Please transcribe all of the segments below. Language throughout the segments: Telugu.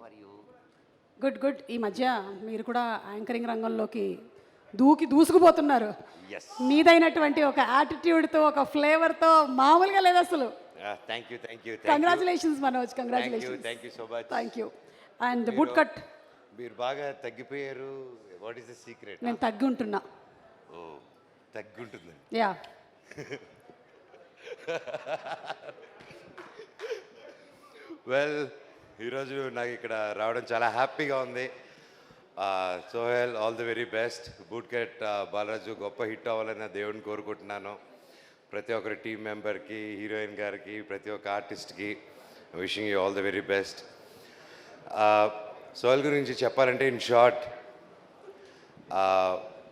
Are you? Good good. ఈ మధ్య మీరు కూడా యాంకరింగ్ రంగంలోకి దూసుకుపోతున్నారు. Yes. మీదైనటువంటి ఒక యాటిట్యూడ్తో, ఒక ఫ్లేవర్తో మామూలుగా లేదు అసలు. Thank you, thank you, congratulations Manoj, congratulations. Thank you so much. Thank you. And boot cut మీరు బాగా తగ్గిపోయారు. What is the secret? నేను తగ్గి ఉంటున్నా. ఓ, తగ్గుంటుంది. యా. వెల్, ఈరోజు నాకు ఇక్కడ రావడం చాలా హ్యాపీగా ఉంది. Sohel, all the very best. Boot cut Balaraju గొప్ప హిట్ అవ్వాలని నా దేవుడిని కోరుకుంటున్నాను. ప్రతి ఒక్కరి టీం మెంబర్కి, హీరోయిన్ గారికి, ప్రతి ఒక్క ఆర్టిస్ట్కి wishing you all the very best. Sohel గురించి చెప్పాలంటే ఇన్ షార్ట్,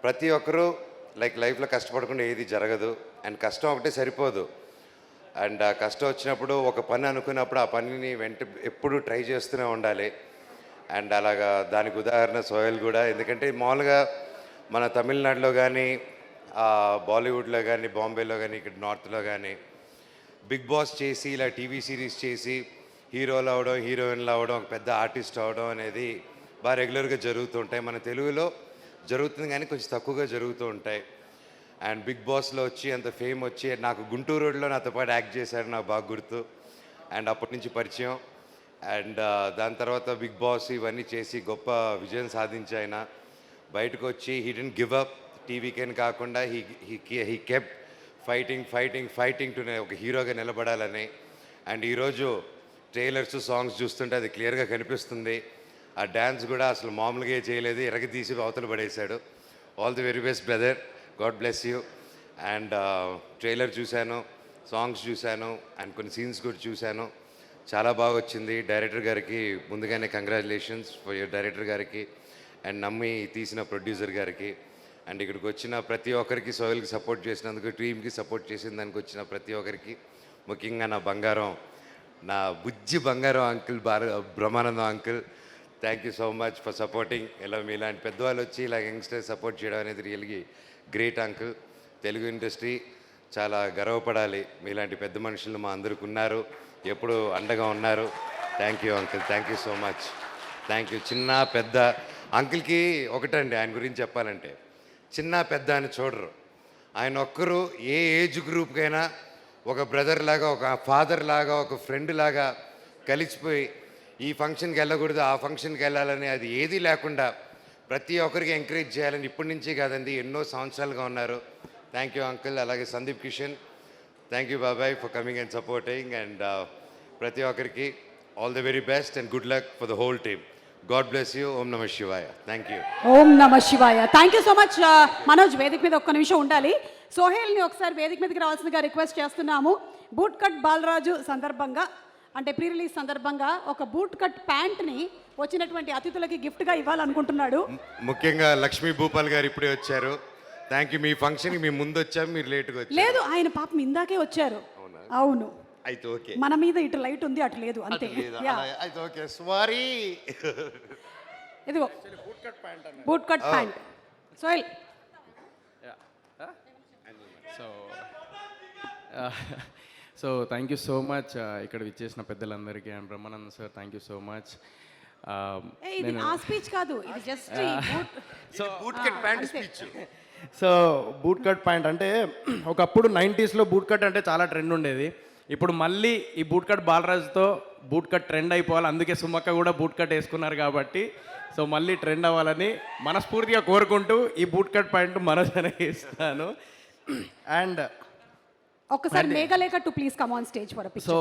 ప్రతి ఒక్కరూ లైఫ్లో కష్టపడకుండా ఏది జరగదు. అండ్ కష్టం ఒకటే సరిపోదు. అండ్ ఆ కష్టం వచ్చినప్పుడు ఒక పని అనుకున్నప్పుడు ఆ పనిని ఎప్పుడు ట్రై చేస్తూనే ఉండాలి. అండ్ అలాగా దానికి ఉదాహరణ సోహెల్ కూడా. ఎందుకంటే మామూలుగా మన తమిళనాడులో కానీ, బాలీవుడ్లో కానీ, బాంబేలో కానీ, ఇక్కడ నార్త్లో కానీ బిగ్ బాస్ చేసి ఇలా టీవీ సిరీస్ చేసి హీరోలు అవడం, హీరోయిన్లు అవడం, ఒక పెద్ద ఆర్టిస్ట్ అవడం అనేది బాగా రెగ్యులర్గా జరుగుతుంటాయి. మన తెలుగులో జరుగుతుంది కానీ కొంచెం తక్కువగా జరుగుతూ ఉంటాయి. అండ్ బిగ్ బాస్లో వచ్చి అంత ఫేమ్ వచ్చి, నాకు గుంటూరు రోడ్లో నాతో పాటు యాక్ట్ చేశారు, నాకు బాగా గుర్తు. అండ్ అప్పటి నుంచి పరిచయం. అండ్ దాని తర్వాత బిగ్ బాస్ ఇవన్నీ చేసి గొప్ప విజయం సాధించి ఆయన బయటకు వచ్చి హీ డెంట్ గివ్ అప్. టీవీకేని కాకుండా హీ కెప్ట్ ఫైటింగ్ టు ఒక హీరోగా నిలబడాలని. అండ్ ఈరోజు ట్రైలర్స్, సాంగ్స్ చూస్తుంటే అది క్లియర్గా కనిపిస్తుంది. ఆ డ్యాన్స్ కూడా అసలు మామూలుగా చేయలేదు, ఎరగదీసి అవతల పడేశాడు. All the very best brother, God bless you. And trailer చూశాను, సాంగ్స్ చూశాను, అండ్ కొన్ని సీన్స్ కూడా చూశాను. చాలా బాగా వచ్చింది. డైరెక్టర్ గారికి ముందుగానే కంగ్రాచులేషన్స్ ఫర్ యువర్ డైరెక్టర్ గారికి, అండ్ నమ్మి తీసిన ప్రొడ్యూసర్ గారికి, అండ్ ఇక్కడికి వచ్చిన ప్రతి ఒక్కరికి, సోహెల్కి సపోర్ట్ చేసినందుకు, టీమ్కి సపోర్ట్ చేసిన దానికి వచ్చిన ప్రతి ఒక్కరికి, ముఖ్యంగా నా బంగారం, నా బుజ్జి బంగారం uncle Brahmanandam uncle, thank you so much for supporting. ఇలా మీలాంటి పెద్దవాళ్ళు వచ్చి ఇలా యంగ్స్టర్స్ సపోర్ట్ చేయడం అనేది రియల్గా గ్రేట్ అంకుల్. తెలుగు ఇండస్ట్రీ చాలా గర్వపడాలి. మీలాంటి పెద్ద మనుషులు మా అందరికి ఉన్నారు, ఎప్పుడు అండగా ఉన్నారు. Thank you uncle, thank you so much. Thank you. చిన్న పెద్ద అంకుల్కి ఒకటండి, ఆయన గురించి చెప్పాలంటే చిన్న పెద్ద అని చూడరు. ఆయన ఒక్కరు ఏ ఏజ్ గ్రూప్కైనా ఒక బ్రదర్ లాగా, ఒక ఫాదర్ లాగా, ఒక ఫ్రెండ్ లాగా కలిసిపోయి ఈ ఫంక్షన్కి వెళ్ళకూడదు, ఆ ఫంక్షన్కి వెళ్ళాలని అది ఏదీ లేకుండా ప్రతి ఒక్కరికి ఎంకరేజ్ చేయాలని ఇప్పటి నుంచి కాదండి, ఎన్నో సంవత్సరాలుగా ఉన్నారు. Thank you uncle. అలాగే సందీప్ కిషన్, థ్యాంక్ యూ బాబాయ్ for coming and supporting. And ప్రతి ఒక్కరికి all the very best and good luck for the whole team. God bless you. ఓం నమ శివాయ. Thank you. ఓం నమ శివాయ. Thank you so much. Manoj, వేదిక మీద ఒక్క నిమిషం ఉండాలి. సోహెల్ని ఒకసారి వేదిక మీదకి రావాల్సిందిగా రిక్వెస్ట్ చేస్తున్నాము. బూట్ కట్ బాలరాజు సందర్భంగా, అంటే ప్రీ రిలీజ్ సందర్భంగా ఒక బూట్ కట్ ప్యాంట్ని వచ్చినటువంటి అతిథులకి గిఫ్ట్గా ఇవ్వాలనుకుంటున్నాడు. ముఖ్యంగా లక్ష్మీ భూపాల్ గారు ఇప్పుడే వచ్చారు. Thank you. మీ ఫంక్షన్కి మేము ముందు వచ్చాము, మీరు లేట్గా వచ్చారు. లేదు, ఆయన పాపం ఇందాకే వచ్చారు. అవును, అయితే ఓకే. మన మీద ఇటు లైట్ ఉంది, అటు లేదు, అంతే. అయితే ఓకే, సారీ. ఇదిగో boot cut pant. Sohel. So thank you so much ఇక్కడ విచ్చేసిన పెద్దలందరికీ. And Brahmanand sir, thank you so much. ఇది నా స్పీచ్ కాదు, ఇది just so boot cut pant speech. So boot cut pant అంటే ఒకప్పుడు 90sలో బూట్ కట్ అంటే చాలా ట్రెండ్ ఉండేది. ఇప్పుడు మళ్ళీ ఈ బూట్ కట్ బాలరాజుతో బూట్ కట్ ట్రెండ్ అయిపోవాలి. అందుకే సుమక్క కూడా బూట్ కట్ వేసుకున్నారు కాబట్టి, సో మళ్ళీ ట్రెండ్ అవ్వాలని మనస్ఫూర్తిగా కోరుకుంటూ ఈ బూట్ కట్ ప్యాంట్ మనోజనే ఇస్తాను. అండ్ ఒక్కసారి Meghalekha to please come on stage for a picture. So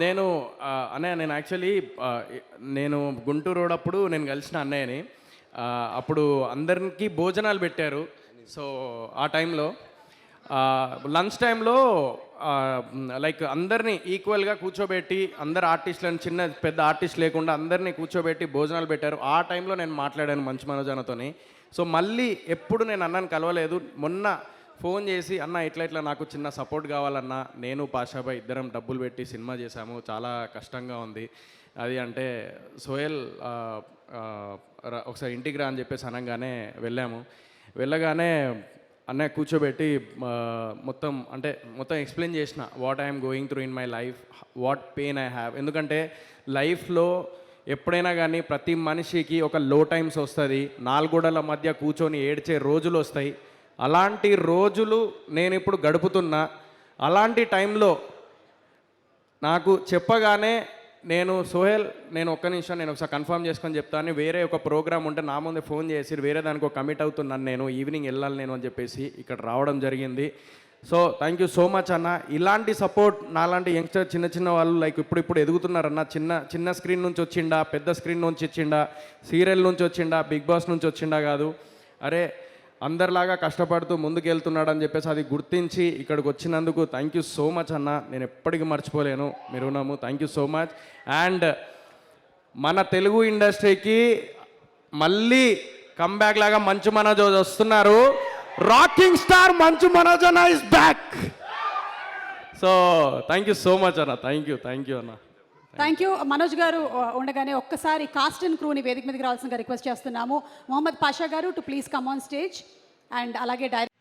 నేను యాక్చువల్లీ నేను గుంటూరు రోడ్ అప్పుడు నేను కలిసిన అన్నయ్యని. అప్పుడు అందరికీ భోజనాలు పెట్టారు. సో ఆ టైంలో లంచ్ టైంలో లైక్ అందరినీ ఈక్వల్గా కూర్చోబెట్టి, అందరు ఆర్టిస్టులను, చిన్న పెద్ద ఆర్టిస్ట్ లేకుండా అందరినీ కూర్చోబెట్టి భోజనాలు పెట్టారు. ఆ టైంలో నేను మాట్లాడాను మంచు మనోజనతోని. సో మళ్ళీ ఎప్పుడు నేను అన్నని కలవలేదు. మొన్న ఫోన్ చేసి, అన్న ఇట్లా నాకు చిన్న సపోర్ట్ కావాలన్నా, నేను పాషాబాయ్ ఇద్దరం డబ్బులు పెట్టి సినిమా చేశాము, చాలా కష్టంగా ఉంది అది అంటే, సోహెల్ ఒకసారి ఇంటికి రా అని చెప్పేసి అనగానే వెళ్ళాము. వెళ్ళగానే అన్నయ్య కూర్చోబెట్టి మొత్తం ఎక్స్ప్లెయిన్ చేసిన what I'm going through in my life, what pain I have. ఎందుకంటే లైఫ్లో ఎప్పుడైనా కానీ ప్రతి మనిషికి ఒక లో టైమ్స్ వస్తుంది, నాలుగోడల మధ్య కూర్చొని ఏడ్చే రోజులు వస్తాయి. అలాంటి రోజులు నేను ఇప్పుడు గడుపుతున్నా. అలాంటి టైంలో నాకు చెప్పగానే నేను సోహెల్, నేను ఒక్క నిమిషం నేను ఒకసారి కన్ఫర్మ్ చేసుకొని చెప్తాను, వేరే ఒక ప్రోగ్రామ్ ఉంటే నా ముందే ఫోన్ చేసి వేరే దానికి కమిట్ అవుతున్నాను, నేను ఈవినింగ్ వెళ్ళాలి నేను అని చెప్పేసి ఇక్కడ రావడం జరిగింది. So thank you so much అన్న. ఇలాంటి సపోర్ట్ నాలాంటి యంగ్స్టర్ చిన్న చిన్న వాళ్ళు లైక్ ఇప్పుడు ఎదుగుతున్నారన్న. చిన్న స్క్రీన్ నుంచి వచ్చిండా, పెద్ద స్క్రీన్ నుంచి వచ్చిండా, సీరియల్ నుంచి వచ్చిండా, బిగ్ బాస్ నుంచి వచ్చిండా కాదు, అరే అందరిలాగా కష్టపడుతూ ముందుకు వెళ్తున్నాడు అని చెప్పేసి అది గుర్తించి ఇక్కడికి వచ్చినందుకు థ్యాంక్ యూ సో మచ్ అన్న. నేను ఎప్పటికీ మర్చిపోలేను మీ రుణము. Thank you so much. And మన తెలుగు ఇండస్ట్రీకి మళ్ళీ కంబ్యాక్ లాగా మంచు మనోజ్ వస్తున్నారు. రాకింగ్ స్టార్ మంచు మనోజ్ అన్న is back. So thank you so much అన్న. థ్యాంక్ యూ అన్న. థ్యాంక్ యూ మనోజ్ గారు. ఉండగానే ఒక్కసారి కాస్ట్ అండ్ క్రూని వేదిక మీదకి రావాల్సిందిగా రిక్వెస్ట్ చేస్తున్నాము. మొహమ్మద్ పాషా గారు to please come on stage. And అలాగే డైరెక్ట్